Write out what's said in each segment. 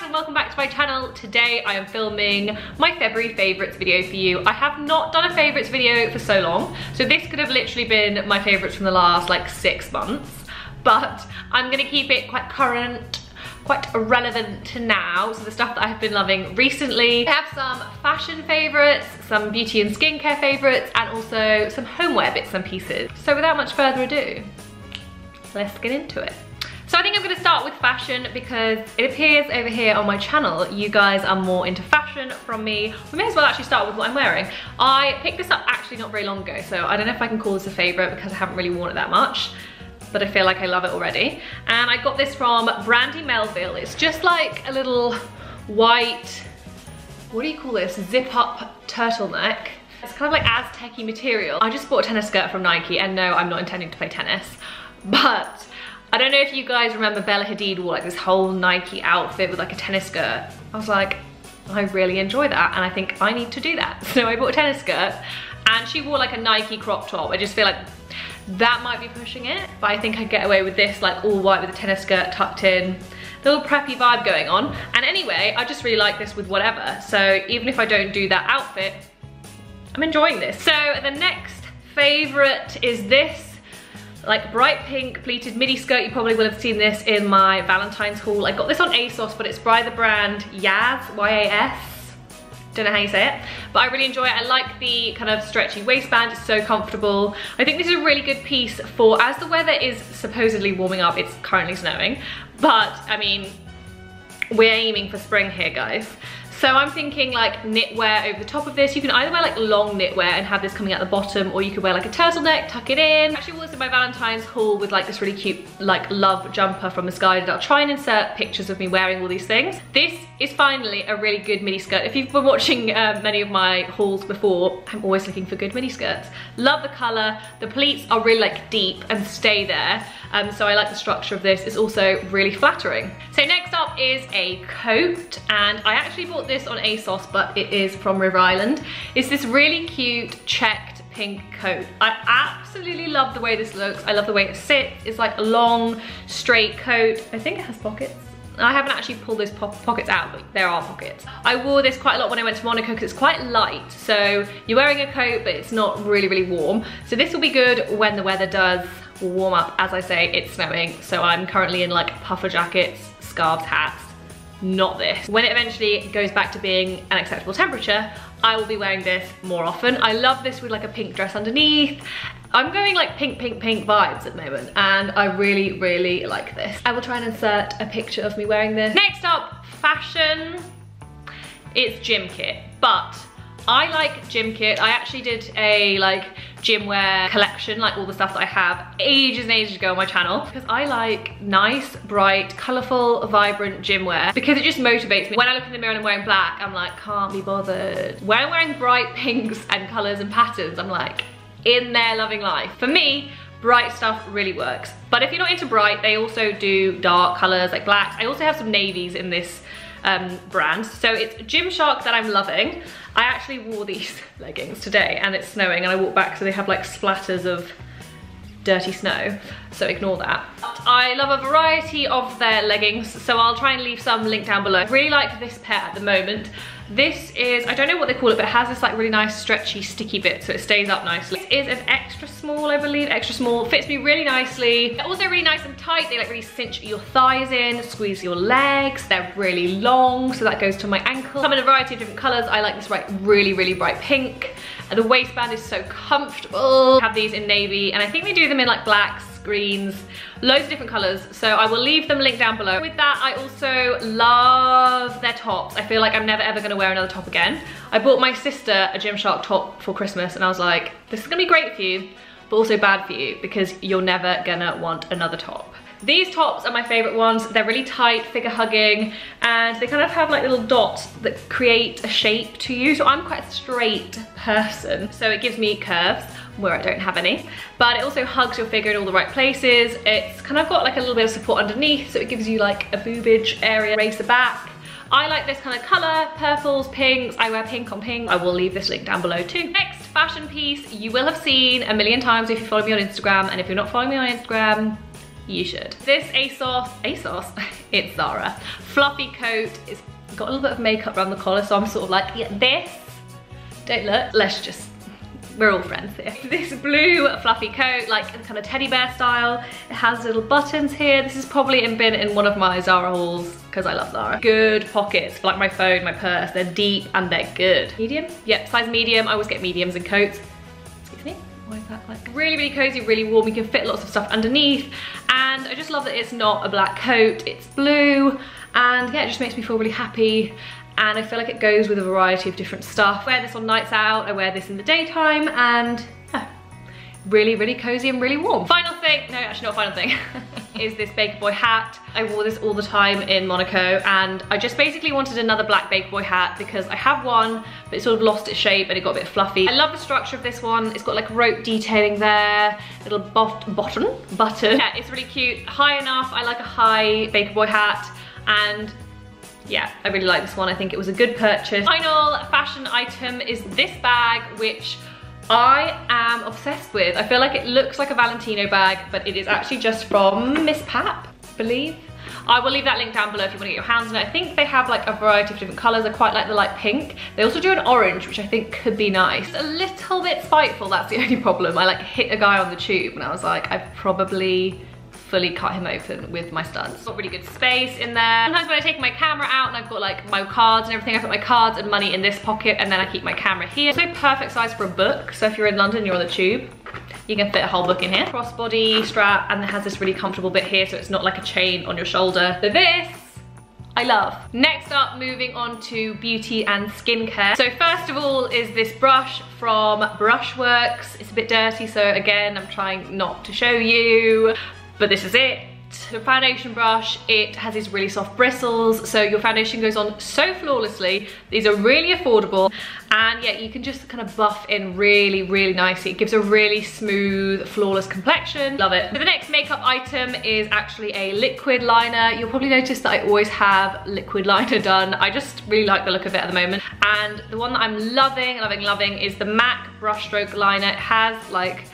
and welcome back to my channel. Today I am filming my February favourites video for you. I have not done a favourites video for so long, so this could have literally been my favourites from the last like 6 months, but I'm gonna keep it quite current, quite relevant to now, so the stuff that I've been loving recently. I have some fashion favourites, some beauty and skincare favourites, and also some homeware bits and pieces. So without much further ado, let's get into it. So I think I'm gonna start with fashion because it appears over here on my channel you guys are more into fashion from me. We may as well actually start with what I'm wearing. I picked this up actually not very long ago, so I don't know if I can call this a favourite because I haven't really worn it that much, but I feel like I love it already. And I got this from Brandy Melville. It's just like a little white, what do you call this, zip up turtleneck. It's kind of like Aztec-y material. I just bought a tennis skirt from Nike, and no, I'm not intending to play tennis, but I don't know if you guys remember Bella Hadid wore like this whole Nike outfit with like a tennis skirt. I was like, I really enjoy that and I think I need to do that. So I bought a tennis skirt and she wore like a Nike crop top. I just feel like that might be pushing it, but I think I'd get away with this like all white with a tennis skirt tucked in. Little preppy vibe going on. And anyway, I just really like this with whatever. So even if I don't do that outfit, I'm enjoying this. So the next favorite is this like bright pink pleated midi skirt. You probably will have seen this in my Valentine's haul. I got this on ASOS, but it's by the brand Yas, Y-A-S. Don't know how you say it, but I really enjoy it. I like the kind of stretchy waistband, it's so comfortable. I think this is a really good piece for, as the weather is supposedly warming up, it's currently snowing, but I mean, we're aiming for spring here, guys. So I'm thinking like knitwear over the top of this. You can either wear like long knitwear and have this coming out the bottom, or you could wear like a turtleneck, tuck it in. Actually wore this in my Valentine's haul with like this really cute like love jumper from Misguided. I'll try and insert pictures of me wearing all these things. This is finally a really good mini skirt. If you've been watching many of my hauls before, I'm always looking for good mini skirts. Love the color. The pleats are really like deep and stay there. So I like the structure of this. It's also really flattering. So next up is a coat, and I actually bought this on ASOS, but it is from River Island. It's this really cute checked pink coat. I absolutely love the way this looks. I love the way it sits. It's like a long, straight coat. I think it has pockets. I haven't actually pulled those pockets out, but there are pockets. I wore this quite a lot when I went to Monaco because it's quite light. So you're wearing a coat, but it's not really, really warm. So this will be good when the weather does warm up. As I say, it's snowing, so I'm currently in like puffer jackets, scarves, hats. Not this. When it eventually goes back to being an acceptable temperature, I will be wearing this more often. I love this with like a pink dress underneath. I'm going like pink, pink, pink vibes at the moment, and I really, really like this. I will try and insert a picture of me wearing this. Next up, fashion. It's gym kit, but I like gym kit. I actually did a like gym wear collection, like all the stuff that I have ages and ages ago on my channel, because I like nice, bright, colourful, vibrant gym wear because it just motivates me. When I look in the mirror and I'm wearing black, I'm like, can't be bothered. When I'm wearing bright pinks and colours and patterns, I'm like, in there loving life. For me, bright stuff really works. But if you're not into bright, they also do dark colours like blacks. I also have some navies in this brand. So it's Gymshark that I'm loving. I actually wore these leggings today and it's snowing, and I walked back so they have like splatters of dirty snow, so ignore that. I love a variety of their leggings, so I'll try and leave some linked down below. I really like this pair at the moment. This is, I don't know what they call it, but it has this like really nice stretchy sticky bit so it stays up nicely. This is an extra small, I believe, extra small. Fits me really nicely. They're also really nice and tight. They like really cinch your thighs in, squeeze your legs. They're really long, so that goes to my ankle. Come in a variety of different colors. I like this really, really bright pink. And the waistband is so comfortable. I have these in navy, and I think they do them in like blacks, greens, loads of different colors, so I will leave them linked down below. With that, I also love their tops. I feel like I'm never ever gonna wear another top again. I bought my sister a Gymshark top for Christmas, and I was like, this is gonna be great for you, but also bad for you because you're never gonna want another top. These tops are my favorite ones. They're really tight, figure hugging, and they kind of have like little dots that create a shape to you. So I'm quite a straight person, so it gives me curves where I don't have any, but it also hugs your figure in all the right places. It's kind of got like a little bit of support underneath, so it gives you like a boobage area, raise the back. I like this kind of color, purples, pinks. I wear pink on pink. I will leave this link down below too. Next fashion piece you will have seen a million times if you follow me on Instagram, and if you're not following me on Instagram, you should. This ASOS, it's Zara. Fluffy coat, it's got a little bit of makeup around the collar, so I'm sort of like, yeah, this, don't look, let's just, we're all friends here. This blue fluffy coat, like kind of teddy bear style. It has little buttons here. This has probably been in one of my Zara hauls because I love Zara. Good pockets for like my phone, my purse. They're deep and they're good. Medium? Yep, size medium. I always get mediums in coats. Excuse me? Why is that like? Really, really cozy, really warm. You can fit lots of stuff underneath. And I just love that it's not a black coat, it's blue. And yeah, it just makes me feel really happy. And I feel like it goes with a variety of different stuff. I wear this on nights out, I wear this in the daytime, and yeah, really, really cozy and really warm. Final thing, no, actually not final thing, is this Baker Boy hat. I wore this all the time in Monaco, and I just basically wanted another black Baker Boy hat because I have one, but it sort of lost its shape and it got a bit fluffy. I love the structure of this one. It's got like rope detailing there, little button. Yeah, it's really cute, high enough. I like a high Baker Boy hat, and yeah, I really like this one. I think it was a good purchase. Final fashion item is this bag, which I am obsessed with. I feel like it looks like a Valentino bag, but it is actually just from Miss Pap, I believe. I will leave that link down below if you want to get your hands on it. I think they have like a variety of different colors. I quite like the light pink. They also do an orange, which I think could be nice. It's a little bit spiteful, that's the only problem. I like hit a guy on the tube and I was like, I've probably fully cut him open with my studs. Got really good space in there. Sometimes when I take my camera out and I've got like my cards and everything, I put my cards and money in this pocket and then I keep my camera here. So perfect size for a book. So if you're in London, you're on the tube, you can fit a whole book in here. Crossbody strap, and it has this really comfortable bit here so it's not like a chain on your shoulder. So this, I love. Next up, moving on to beauty and skincare. So first of all is this brush from Brushworks. It's a bit dirty, so again, I'm trying not to show you. But this is it. The foundation brush, it has these really soft bristles, so your foundation goes on so flawlessly. These are really affordable, and yeah, you can just kind of buff in really, really nicely. It gives a really smooth, flawless complexion. Love it. So the next makeup item is actually a liquid liner. You'll probably notice that I always have liquid liner done. I just really like the look of it at the moment. And the one that I'm loving is the MAC brushstroke liner. It has like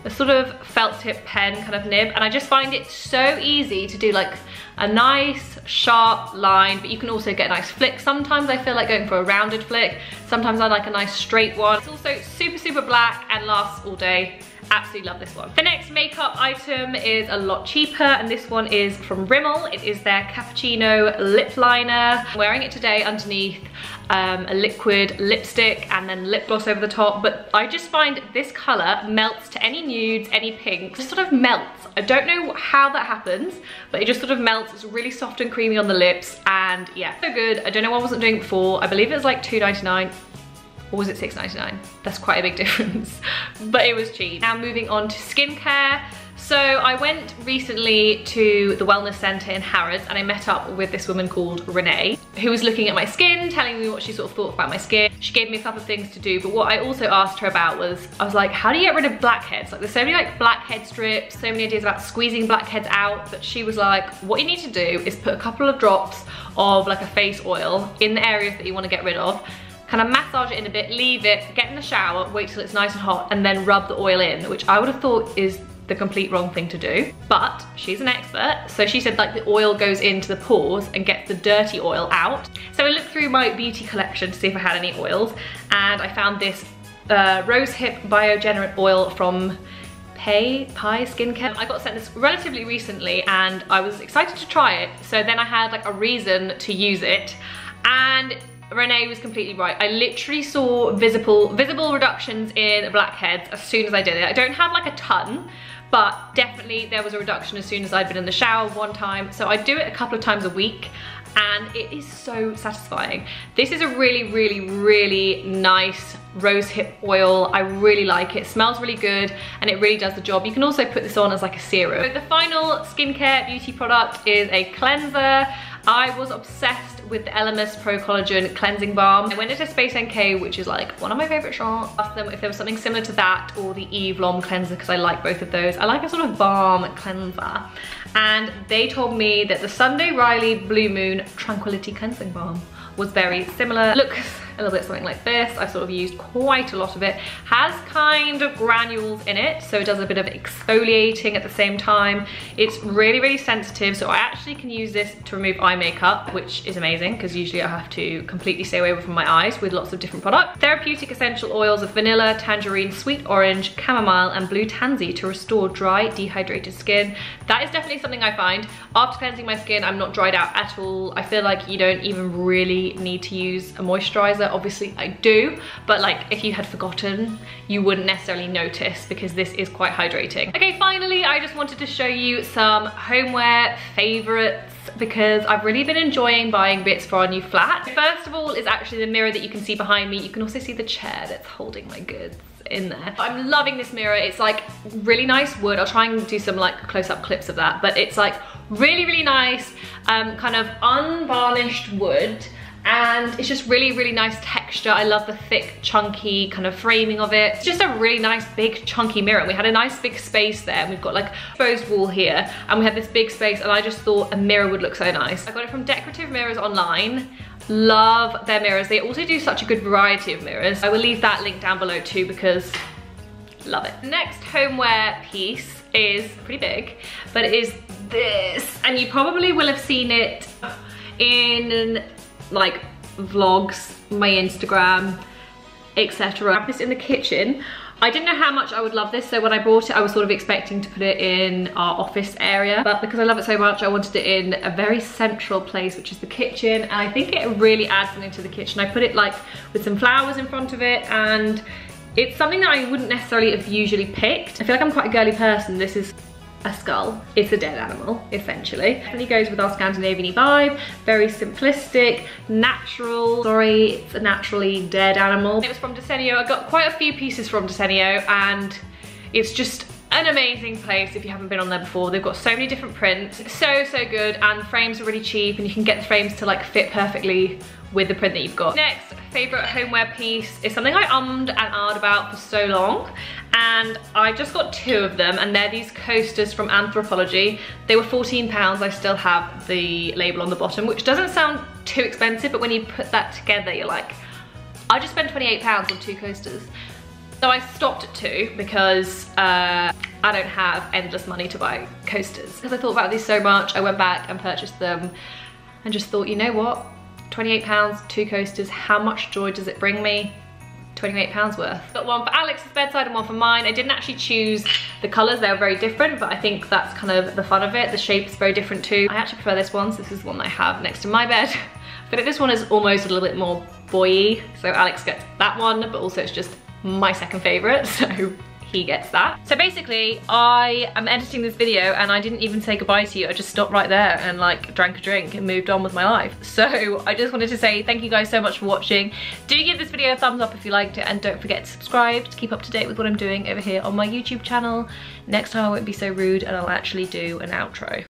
a sort of felt tip pen kind of nib, and I just find it so easy to do like a nice sharp line, but you can also get a nice flick. Sometimes I feel like going for a rounded flick, sometimes I like a nice straight one. It's also super, super black and lasts all day. Absolutely love this one. The next makeup item is a lot cheaper, and this one is from Rimmel. It is their Cappuccino lip liner. I'm wearing it today underneath a liquid lipstick and then lip gloss over the top, but I just find this color melts to any nudes, any pinks. It just sort of melts. I don't know how that happens, but it just sort of melts. It's really soft and creamy on the lips, and yeah, so good. I don't know why I wasn't doing it before. I believe it was like $2.99. Or was it $6.99? That's quite a big difference, but it was cheap. Now moving on to skincare. So I went recently to the wellness center in Harrods, and I met up with this woman called Renee, who was looking at my skin, telling me what she sort of thought about my skin. She gave me a couple of things to do, but what I also asked her about was, I was like, how do you get rid of blackheads? Like, there's so many like blackhead strips, so many ideas about squeezing blackheads out, but she was like, what you need to do is put a couple of drops of like a face oil in the areas that you want to get rid of, kind of massage it in a bit, leave it, get in the shower, wait till it's nice and hot, and then rub the oil in, which I would have thought is the complete wrong thing to do. But she's an expert, so she said like the oil goes into the pores and gets the dirty oil out. So I looked through my beauty collection to see if I had any oils, and I found this rosehip biogenerate oil from Pie Skincare. I got sent this relatively recently and I was excited to try it, so then I had like a reason to use it, and Renee was completely right. I literally saw visible reductions in blackheads as soon as I did it. I don't have like a ton, but definitely there was a reduction as soon as I'd been in the shower one time. So I do it a couple of times a week, and it is so satisfying. This is a really, really, really nice rosehip oil. I really like it. It smells really good and it really does the job. You can also put this on as like a serum. So the final skincare beauty product is a cleanser. I was obsessed with the Elemis Pro Collagen Cleansing Balm. I went into Space NK, which is like one of my favorite shops. Asked them if there was something similar to that or the Eve Lom cleanser, because I like both of those. I like a sort of balm cleanser. And they told me that the Sunday Riley Blue Moon Tranquility Cleansing Balm was very similar. Looks a little bit something like this. I've sort of used quite a lot of it. Has kind of granules in it, so it does a bit of exfoliating at the same time. It's really, really sensitive, so I actually can use this to remove eye makeup, which is amazing because usually I have to completely stay away from my eyes with lots of different products. Therapeutic essential oils of vanilla, tangerine, sweet orange, chamomile, and blue tansy to restore dry, dehydrated skin. That is definitely something I find. After cleansing my skin, I'm not dried out at all. I feel like you don't even really need to use a moisturizer. Obviously I do, but like if you had forgotten, you wouldn't necessarily notice because this is quite hydrating. Okay, finally, I just wanted to show you some homeware favorites because I've really been enjoying buying bits for our new flat. First of all is actually the mirror that you can see behind me. You can also see the chair that's holding my goods in there. I'm loving this mirror. It's like really nice wood. I'll try and do some like close-up clips of that, but it's like really, really nice kind of unvarnished wood, and it's just really, really nice texture. I love the thick, chunky kind of framing of it. It's just a really nice, big, chunky mirror. And we had a nice big space there, and we've got like exposed wall here, and we have this big space, and I just thought a mirror would look so nice. I got it from Decorative Mirrors online. Love their mirrors. They also do such a good variety of mirrors. I will leave that link down below too because love it. Next homeware piece is pretty big, but it is this, and you probably will have seen it in like vlogs, my Instagram, etc. I have this in the kitchen. I didn't know how much I would love this, so when I bought it, I was sort of expecting to put it in our office area, but because I love it so much, I wanted it in a very central place, which is the kitchen, and I think it really adds something to the kitchen. I put it like with some flowers in front of it, and it's something that I wouldn't necessarily have usually picked. I feel like I'm quite a girly person. This is a skull. It's a dead animal, essentially. Definitely goes with our Scandinavian vibe. Very simplistic, natural. Sorry, it's a naturally dead animal. It was from Desenio. I got quite a few pieces from Desenio, and it's just an amazing place if you haven't been on there before. They've got so many different prints. So, so good, and the frames are really cheap, and you can get the frames to like fit perfectly with the print that you've got. Next favorite homeware piece is something I ummed and ahed about for so long, and I just got 2 of them, and they're these coasters from Anthropology. They were £14. I still have the label on the bottom, which doesn't sound too expensive, but when you put that together, you're like, I just spent £28 on 2 coasters. So I stopped at 2 because I don't have endless money to buy coasters. Because I thought about these so much, I went back and purchased them and just thought, you know what? £28, 2 coasters, how much joy does it bring me? £28 worth. Got one for Alex's bedside and one for mine. I didn't actually choose the colours, they were very different, but I think that's kind of the fun of it. The shape's very different too. I actually prefer this one, so this is the one that I have next to my bed. But this one is almost a little bit more boy-y, so Alex gets that one, but also it's just my second favourite, so he gets that. So basically, I am editing this video and I didn't even say goodbye to you. I just stopped right there and like drank a drink and moved on with my life. So I just wanted to say thank you guys so much for watching. Do give this video a thumbs up if you liked it, and don't forget to subscribe to keep up to date with what I'm doing over here on my YouTube channel. Next time I won't be so rude and I'll actually do an outro.